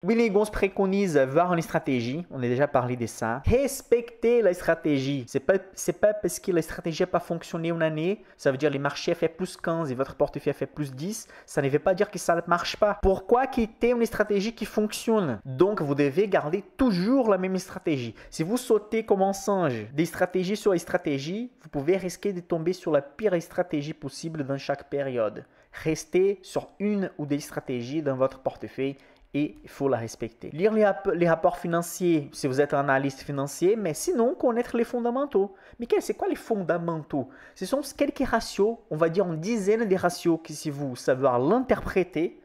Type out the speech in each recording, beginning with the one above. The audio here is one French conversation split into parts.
William Gonz préconise avoir une stratégie. On a déjà parlé de ça. Respectez la stratégie. C'est pas parce que la stratégie n'a pas fonctionné une année, ça veut dire les marchés ont fait plus 15 et votre portefeuille a fait plus 10. Ça ne veut pas dire que ça ne marche pas. Pourquoi quitter une stratégie qui fonctionne? Donc, vous devez garder toujours la même stratégie. Si vous sautez comme un singe des stratégies sur les stratégies, vous pouvez risquer de tomber sur la pire stratégie possible dans chaque période. Restez sur une ou des stratégies dans votre portefeuille et il faut la respecter. Lire les rapports financiers si vous êtes un analyste financier, mais sinon connaître les fondamentaux. Mais c'est quoi les fondamentaux? Ce sont quelques ratios, on va dire une dizaine de ratios que si vous savez l'interpréter,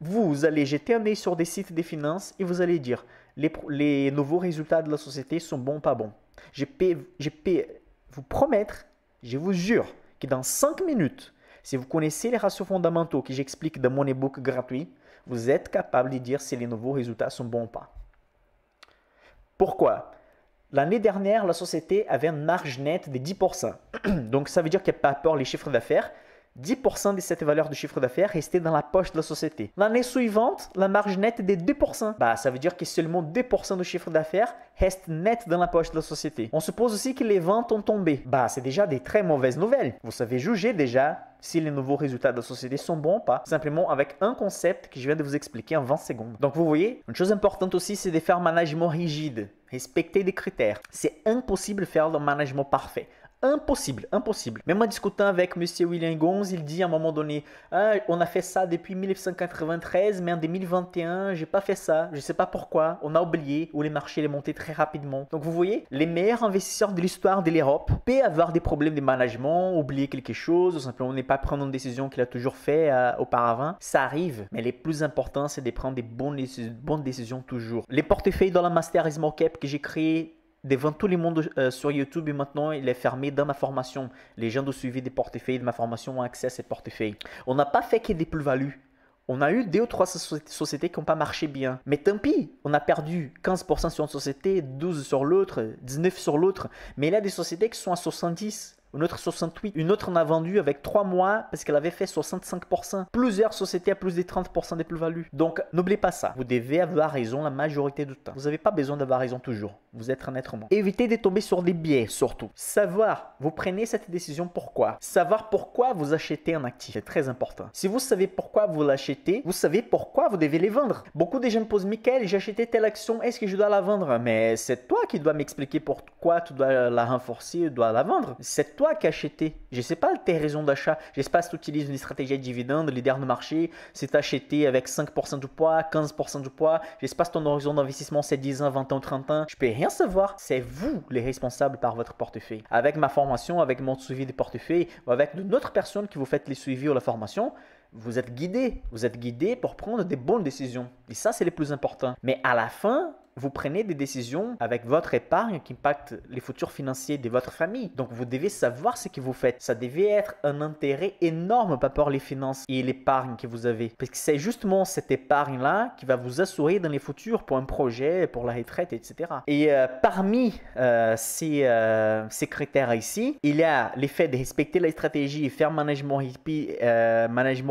vous allez jeter un œil sur des sites de finances et vous allez dire les nouveaux résultats de la société sont bons ou pas bons. Je peux vous promettre, je vous jure que dans 5 minutes, si vous connaissez les ratios fondamentaux que j'explique dans mon e-book gratuit, vous êtes capable de dire si les nouveaux résultats sont bons ou pas. Pourquoi? L'année dernière, la société avait une marge nette de 10%. Donc, ça veut dire qu'il n'y a pas peur les chiffres d'affaires. 10% de cette valeur de chiffre d'affaires restait dans la poche de la société. L'année suivante, la marge nette est de 2%. Ça veut dire que seulement 2% du chiffre d'affaires reste net dans la poche de la société. On suppose aussi que les ventes ont tombé. C'est déjà des très mauvaises nouvelles. Vous savez juger déjà si les nouveaux résultats de la société sont bons ou pas, simplement avec un concept que je viens de vous expliquer en 20 secondes. Donc vous voyez, une chose importante aussi, c'est de faire un management rigide. Respecter des critères. C'est impossible de faire un management parfait. Impossible, impossible. Même en discutant avec M. William Gonz, il dit à un moment donné, on a fait ça depuis 1993, mais en 2021, j'ai pas fait ça. Je ne sais pas pourquoi. On a oublié ou les marchés les montaient très rapidement. Donc vous voyez, les meilleurs investisseurs de l'histoire de l'Europe peuvent avoir des problèmes de management, oublier quelque chose, ou simplement ne pas prendre une décision qu'il a toujours fait auparavant. Ça arrive, mais le plus important, c'est de prendre des bonnes décisions toujours. Les portefeuilles dans la Master Small Cap que j'ai créé devant tout le monde sur YouTube et maintenant il est fermé dans ma formation. Les gens de suivi des portefeuilles de ma formation ont accès à ces portefeuilles. On n'a pas fait que des plus-values. On a eu 2 ou 3 sociétés qui n'ont pas marché bien. Mais tant pis, on a perdu 15% sur une société, 12% sur l'autre, 19% sur l'autre. Mais il y a des sociétés qui sont à 70%. Une autre 68%. Une autre on a vendu avec 3 mois parce qu'elle avait fait 65%. Plusieurs sociétés à plus de 30% des plus-values. Donc, n'oubliez pas ça. Vous devez avoir raison la majorité du temps. Vous n'avez pas besoin d'avoir raison toujours. Vous êtes un être humain. Évitez de tomber sur des biais surtout. Savoir, vous prenez cette décision pourquoi. Savoir pourquoi vous achetez un actif. C'est très important. Si vous savez pourquoi vous l'achetez, vous savez pourquoi vous devez les vendre. Beaucoup de gens me posent, Michael, j'ai acheté telle action, est-ce que je dois la vendre? Mais c'est toi qui dois m'expliquer pourquoi tu dois la renforcer, tu dois la vendre. C'est toi qui as acheté. Je ne sais pas tes raisons d'achat. Je ne sais pas si tu utilises une stratégie de dividende, leader de marché, si tu as acheté avec 5% du poids, 15% du poids. Je ne sais pas si ton horizon d'investissement c'est 10 ans, 20 ans, 30 ans. Je ne peux rien savoir. C'est vous les responsables par votre portefeuille. Avec ma formation, avec mon suivi des portefeuilles ou avec une autre personne qui vous fait les suivis ou la formation, vous êtes guidé. Vous êtes guidé pour prendre des bonnes décisions. Et ça, c'est le plus important. Mais à la fin, vous prenez des décisions avec votre épargne qui impactent les futurs financiers de votre famille. Donc, vous devez savoir ce que vous faites. Ça devait être un intérêt énorme par rapport aux finances et l'épargne que vous avez. Parce que c'est justement cette épargne-là qui va vous assurer dans les futurs pour un projet, pour la retraite, etc. Et parmi ces critères ici, il y a l'effet de respecter la stratégie et faire management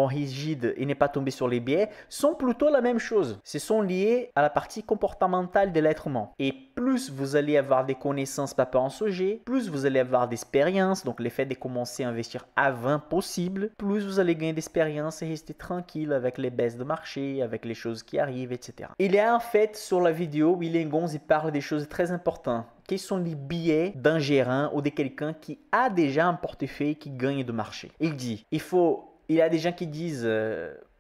rigide et ne pas tomber sur les biais sont plutôt la même chose. Ce sont liés à la partie comportementale de l'être humain. Et plus vous allez avoir des connaissances par rapport à un sujet, plus vous allez avoir d'expérience, donc l'effet de commencer à investir avant possible, plus vous allez gagner d'expérience et rester tranquille avec les baisses de marché, avec les choses qui arrivent, etc. Il y a en fait sur la vidéo, William Gonz il parle des choses très importantes. Quels sont les biais d'un gérant ou de quelqu'un qui a déjà un portefeuille qui gagne de marché? Il dit, il y a des gens qui disent,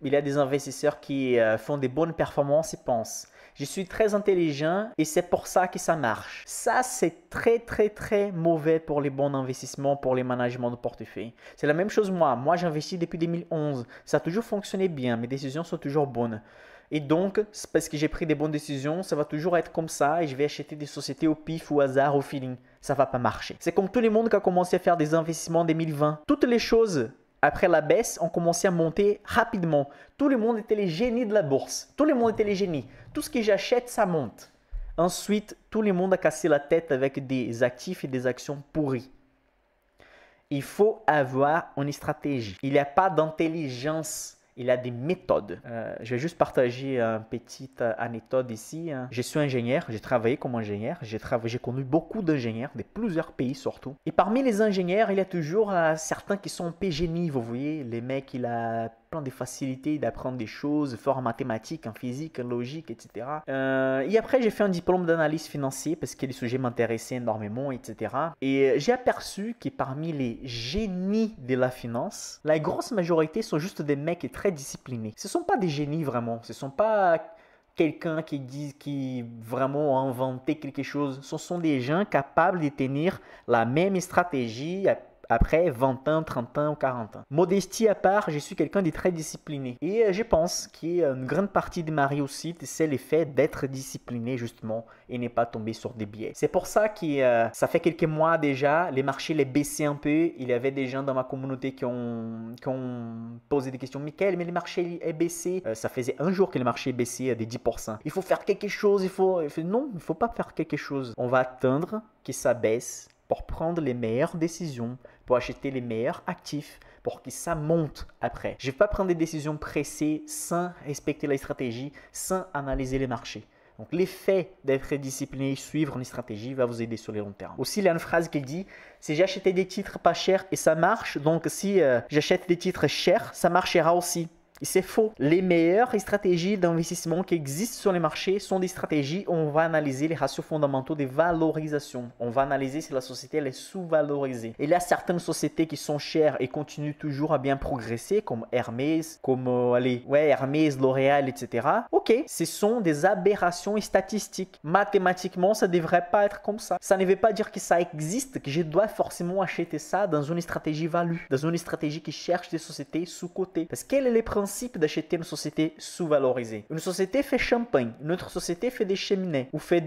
il y a des investisseurs qui font des bonnes performances et pensent, je suis très intelligent et c'est pour ça que ça marche. Ça, c'est très, très, très mauvais pour les bons investissements, pour les managements de portefeuille. C'est la même chose moi. Moi, j'investis depuis 2011. Ça a toujours fonctionné bien. Mes décisions sont toujours bonnes. Et donc, parce que j'ai pris des bonnes décisions, ça va toujours être comme ça et je vais acheter des sociétés au pif, au hasard, au feeling. Ça ne va pas marcher. C'est comme tout le monde qui a commencé à faire des investissements en 2020. Toutes les choses après la baisse, on commençait à monter rapidement. Tout le monde était les génies de la bourse. Tout le monde était les génies. Tout ce que j'achète, ça monte. Ensuite, tout le monde a cassé la tête avec des actifs et des actions pourries. Il faut avoir une stratégie. Il n'y a pas d'intelligence. Il y a des méthodes. Je vais juste partager une petite anecdote ici. Je suis ingénieur, j'ai travaillé comme ingénieur. J'ai connu beaucoup d'ingénieurs de plusieurs pays surtout. Et parmi les ingénieurs, il y a toujours certains qui sont un peu génies. Vous voyez, les mecs, il a plein de facilités d'apprendre des choses, fort en mathématiques, en physique, en logique, etc. Et après, j'ai fait un diplôme d'analyse financière parce que les sujets m'intéressaient énormément, etc. Et j'ai aperçu que parmi les génies de la finance, la grosse majorité sont juste des mecs très disciplinés. Ce ne sont pas des génies vraiment, ce ne sont pas quelqu'un qui vraiment a inventé quelque chose. Ce sont des gens capables de tenir la même stratégie après 20 ans, 30 ans ou 40 ans. Modestie à part, je suis quelqu'un de très discipliné. Et je pense qu'une grande partie de ma réussite, c'est le fait d'être discipliné justement et ne pas tomber sur des biais. C'est pour ça que ça fait quelques mois déjà, les marchés les baissaient un peu. Il y avait des gens dans ma communauté qui ont posé des questions. Michael, mais les marchés est baissé. Ça faisait un jour que les marchés baissaient de 10%. Il faut faire quelque chose. Non, il ne faut pas faire quelque chose. On va attendre que ça baisse pour prendre les meilleures décisions, pour acheter les meilleurs actifs, pour que ça monte après. Je ne vais pas prendre des décisions pressées sans respecter la stratégie, sans analyser les marchés. Donc, l'effet d'être discipliné et suivre une stratégie va vous aider sur le long terme. Aussi, il y a une phrase qui dit « Si j'ai acheté des titres pas chers et ça marche, donc si j'achète des titres chers, ça marchera aussi. » Et c'est faux. Les meilleures stratégies d'investissement qui existent sur les marchés sont des stratégies où on va analyser les ratios fondamentaux de valorisation. On va analyser si la société elle est sous-valorisée. Et il y a certaines sociétés qui sont chères et continuent toujours à bien progresser, comme Hermès, comme Hermès, L'Oréal, etc. Ok, ce sont des aberrations statistiques. Mathématiquement, ça ne devrait pas être comme ça. Ça ne veut pas dire que ça existe, que je dois forcément acheter ça dans une stratégie value, dans une stratégie qui cherche des sociétés sous-cotées. Parce quel est le principe d'acheter une société sous-valorisée? Une société fait champagne, une autre société fait des cheminées ou fait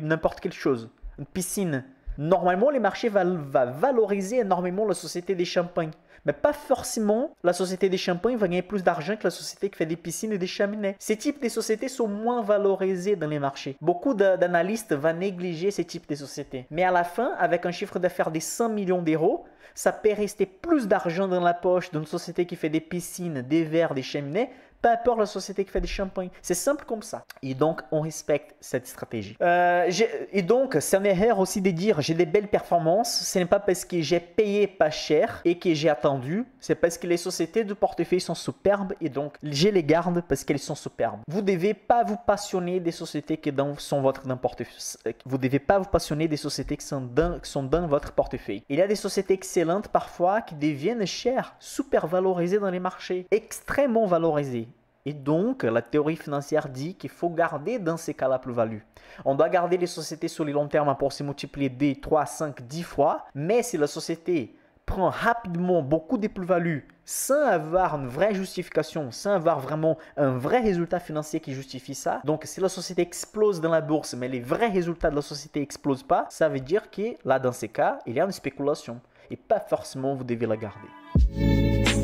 n'importe quelle chose, une piscine. Normalement, les marchés vont valoriser énormément la société des champagnes. Mais pas forcément la société des champagnes va gagner plus d'argent que la société qui fait des piscines et des cheminées. Ces types de sociétés sont moins valorisés dans les marchés. Beaucoup d'analystes vont négliger ces types de sociétés. Mais à la fin, avec un chiffre d'affaires de 100 millions d'euros, ça peut rester plus d'argent dans la poche d'une société qui fait des piscines, des verres, des cheminées, peu importe la société qui fait des champagnes. C'est simple comme ça. Et donc, on respecte cette stratégie. Et donc, c'est une erreur aussi de dire j'ai des belles performances. Ce n'est pas parce que j'ai payé pas cher et que j'ai attendu. C'est parce que les sociétés de portefeuille sont superbes et donc, je les garde parce qu'elles sont superbes. Vous ne devez pas vous passionner des sociétés qui sont dans portefeuille. Vous ne devez pas vous passionner des sociétés qui sont dans votre portefeuille. Il y a des sociétés excellentes parfois qui deviennent chères, super valorisées dans les marchés, extrêmement valorisées. Et donc, la théorie financière dit qu'il faut garder dans ces cas la plus-value. On doit garder les sociétés sur le long terme pour se multiplier 2, 3, 5, 10 fois. Mais si la société prend rapidement beaucoup de plus-value sans avoir une vraie justification, sans avoir vraiment un vrai résultat financier qui justifie ça, donc si la société explose dans la bourse, mais les vrais résultats de la société n'explosent pas, ça veut dire que là, dans ces cas, il y a une spéculation. Et pas forcément vous devez la garder.